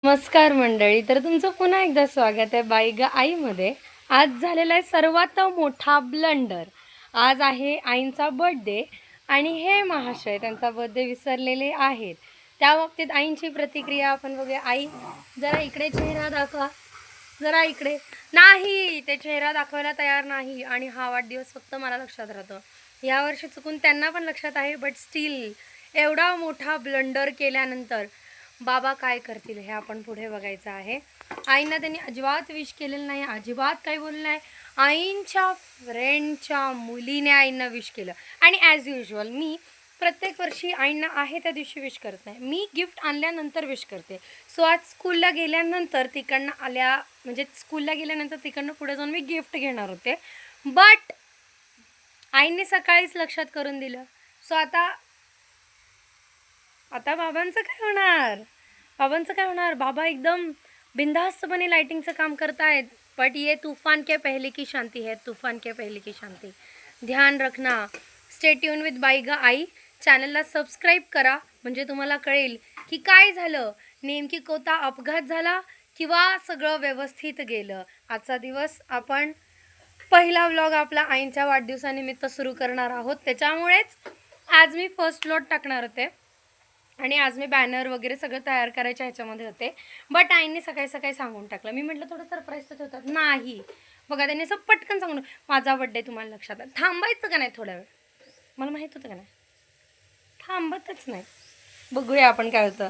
नमस्कार मंडळी. तर तुमचं पुन्हा एकदा स्वागत आहे बाई ग आईमध्ये. आज झालेला आहे सर्वात मोठा ब्लंडर. आज आहे आईंचा बर्थडे आणि हे महाशय त्यांचा बर्थडे विसरलेले आहेत. त्या बाबतीत आईंची प्रतिक्रिया आपण बघूया. आई जरा इकडे चेहरा दाखवा, जरा इकडे. नाही, ते चेहरा दाखवायला तयार नाही आणि हा वाढदिवस फक्त मला लक्षात राहतो. यावर्षी चुकून त्यांना पण लक्षात आहे, बट स्टील एवढा मोठा ब्लंडर केल्यानंतर बाबा काय करतील हे आपण पुढे बघायचं आहे. आईंना त्यांनी अजिबात विश केलेलं नाही, अजिबात काही बोललं नाही. आईंच्या फ्रेंडच्या मुलीने आईंना विश केलं. आणि ॲज युजल मी प्रत्येक वर्षी आईंना आहे त्या दिवशी विश करत नाही, मी गिफ्ट आणल्यानंतर विश करते. सो आज स्कूलला गेल्यानंतर स्कूलला गेल्यानंतर तिकडनं पुढे जाऊन मी गिफ्ट घेणार होते, बट आईंनी सकाळीच लक्षात करून दिलं. सो आता बाबांचं काय होणार? बाबा एकदम बिंदास्तपणे लाइटिंगचं काम करतायत. बट ये तूफान के पहले की शांती है, तूफान के पहले की शांती. ध्यान रखना. स्टे ट्यून विथ बाई ग आई. चॅनलला सबस्क्राईब करा, म्हणजे तुम्हाला कळेल की काय झालं, नेमकी कोणता अपघात झाला किंवा सगळं व्यवस्थित गेलं. आजचा दिवस आपण पहिला व्लॉग आपला आईंच्या वाढदिवसानिमित्त सुरू करणार आहोत. त्याच्यामुळेच आज मी फर्स्ट लॉट टाकणार होते आणि आज मी बॅनर वगैरे सगळं तयार करायच्या ह्याच्यामध्ये होते. बट आईने सकाळी सकाळी सांगून टाकलं. मी म्हटलं थोडं सरप्राईज तर होतात. नाही, बघा त्यांनी असं पटकन सांगून, माझा बड्डे तुम्हाला लक्षात आहे. थांबायचं का नाही थोडा वेळ? मला माहीत होतं का नाही, थांबतच नाही. बघूया आपण काय होतं.